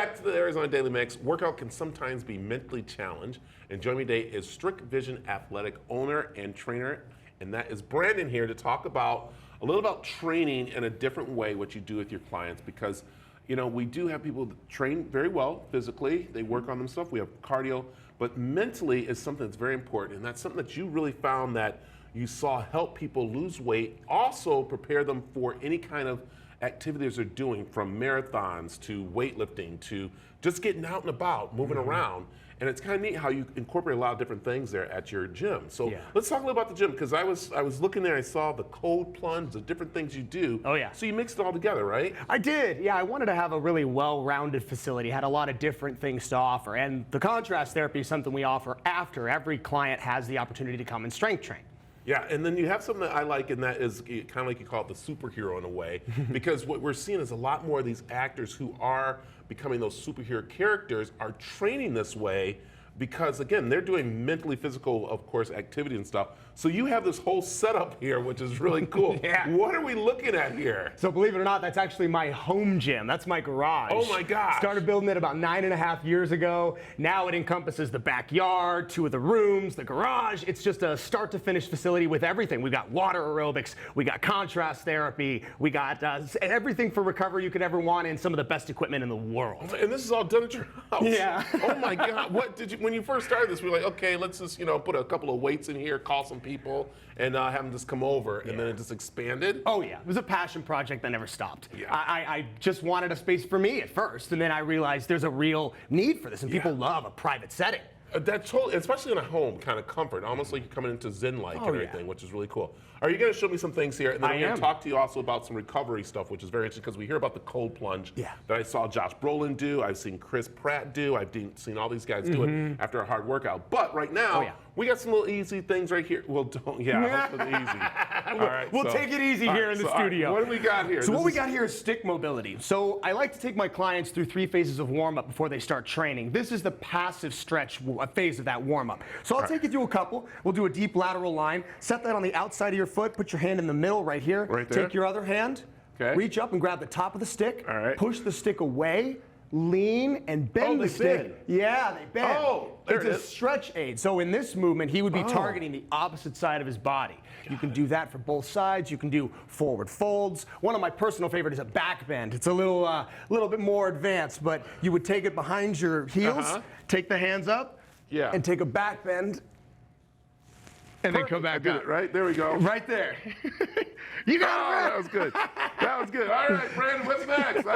back to the Arizona Daily Mix. Workout can sometimes be mentally challenged. And joining me today is Strict Vision Athletic owner and trainer, and that is Brandon here to talk about a little about training in a different way, what you do with your clients, because you know we do have people that train very well physically. They work on themselves. We have cardio, but mentally is something that's very important, and that's something that you really found that you saw help people lose weight, also prepare them for any kind of activities they're doing, from marathons to weightlifting to just getting out and about, moving around. And it's kind of neat how you incorporate a lot of different things there at your gym. So let's talk a little about the gym, because I was looking there, I saw the cold plunge, the different things you do. Oh yeah. So you mixed it all together, right? I did, yeah. I wanted to have a really well-rounded facility, had a lot of different things to offer. And the contrast therapy is something we offer after every client has the opportunity to come and strength train. Yeah, and then you have something that I like, and that is kind of like you call it the superhero in a way, because what we're seeing is a lot more of these actors who are becoming those superhero characters are training this way, because again, they're doing mentally physical, of course, activity and stuff. So you have this whole setup here, which is really cool. Yeah. What are we looking at here? So believe it or not, that's actually my home gym. That's my garage. Oh my gosh. Started building it about 9.5 years ago. Now it encompasses the backyard, 2 of the rooms, the garage. It's just a start to finish facility with everything. We've got water aerobics, we got contrast therapy, we got everything for recovery you could ever want, and some of the best equipment in the world. And this is all done at your house. Yeah. Oh my God. What did you, when you first started this, we were like, okay, let's just, you know, put a couple of weights in here, call some people, and have them just come over, and then it just expanded? Oh yeah, it was a passion project that never stopped. Yeah. I just wanted a space for me at first, and then I realized there's a real need for this, and people love a private setting. That's totally, especially in a home, kind of comfort, almost like you're coming into Zen-like and everything, which is really cool. Are you going to show me some things here? And then I'm going to talk to you also about some recovery stuff, which is very interesting, because we hear about the cold plunge that I saw Josh Brolin do, I've seen Chris Pratt do, I've seen all these guys do it after a hard workout. But right now, we got some little easy things right here. Well, hopefully easy. All right, we'll take it easy here in the studio. What do we got here? So what we got here is stick mobility. So I like to take my clients through 3 phases of warm-up before they start training. This is the passive stretch phase of that warm-up. So I'll take you through a couple. We'll do a deep lateral line. Set that on the outside of your foot. Put your hand in the middle right here. Right there. Take your other hand. Okay. Reach up and grab the top of the stick. All right. Push the stick away. Lean and bend the stick. Yeah, they bend. Oh, there it's a stretch aid. So in this movement, he would be targeting the opposite side of his body. You can do that for both sides. You can do forward folds. One of my personal favorites is a back bend. It's a little bit more advanced, but you would take it behind your heels, take the hands up, and take a back bend. And then come back I did it, right? There we go. Right there. You got it, man. That was good. That was good. All right, Brandon, what's next?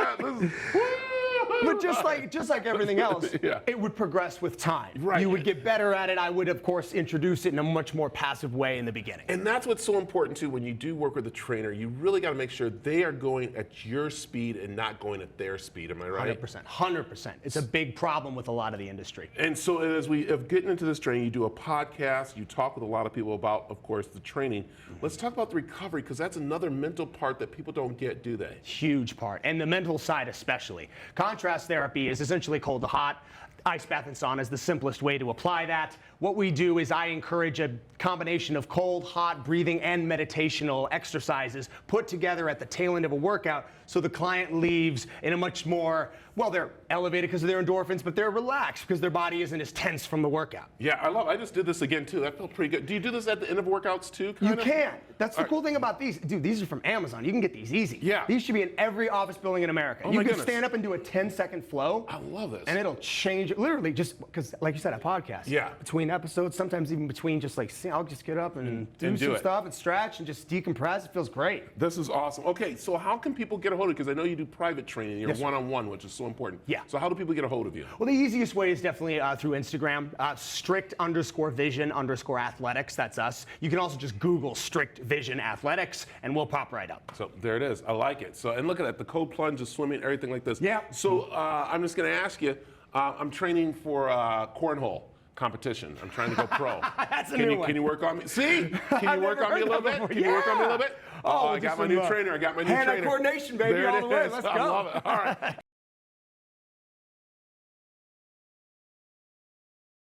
But just like everything else, it would progress with time. Right. You would get better at it. I would, of course, introduce it in a much more passive way in the beginning. And that's what's so important, too, when you do work with a trainer. You really got to make sure they are going at your speed and not going at their speed. Am I right? 100%. 100%. It's a big problem with a lot of the industry. And so as we have getting into this training, you do a podcast, you talk with a lot of people about, of course, the training. Let's talk about the recovery, because that's another mental part that people don't get, do they? Huge part, and the mental side especially. Contrast therapy is essentially cold to hot. Ice bath and sauna is the simplest way to apply that. What we do is I encourage a combination of cold, hot breathing and meditational exercises put together at the tail end of a workout, so the client leaves in a much more, well, they're elevated because of their endorphins, but they're relaxed because their body isn't as tense from the workout. Yeah, I just did this again too. That felt pretty good. Do you do this at the end of workouts too? You can. That's the cool thing about these. Dude, these are from Amazon. You can get these easy. Yeah. These should be in every office building in America. Oh you my can goodness. stand up and do a 10-second flow. I love this. And it'll change, literally, just because, like you said, a podcast. Yeah. Between episodes, sometimes even between just like, I'll just get up and do some stuff and stretch and just decompress. It feels great. This is awesome. Okay, so how can people get a hold of you? Because I know you do private training, you're one-on-one, which is so important. Yeah. So how do people get a hold of you? Well, the easiest way is definitely through Instagram, strict_vision_athletics. That's us. You can also just Google Strict Vision Athletics, and we'll pop right up. So there it is. I like it. So, and look at that, the cold plunge, the swimming, everything like this. Yeah. So I'm just going to ask you, I'm training for cornhole competition. I'm trying to go pro. That's a new one. Can you work on me? See? Can you work on me a little bit? Can you work on me a little bit? Oh, I got my new trainer. I got my new trainer. Hand-eye coordination, baby, all the way. Let's go. I love it. All right.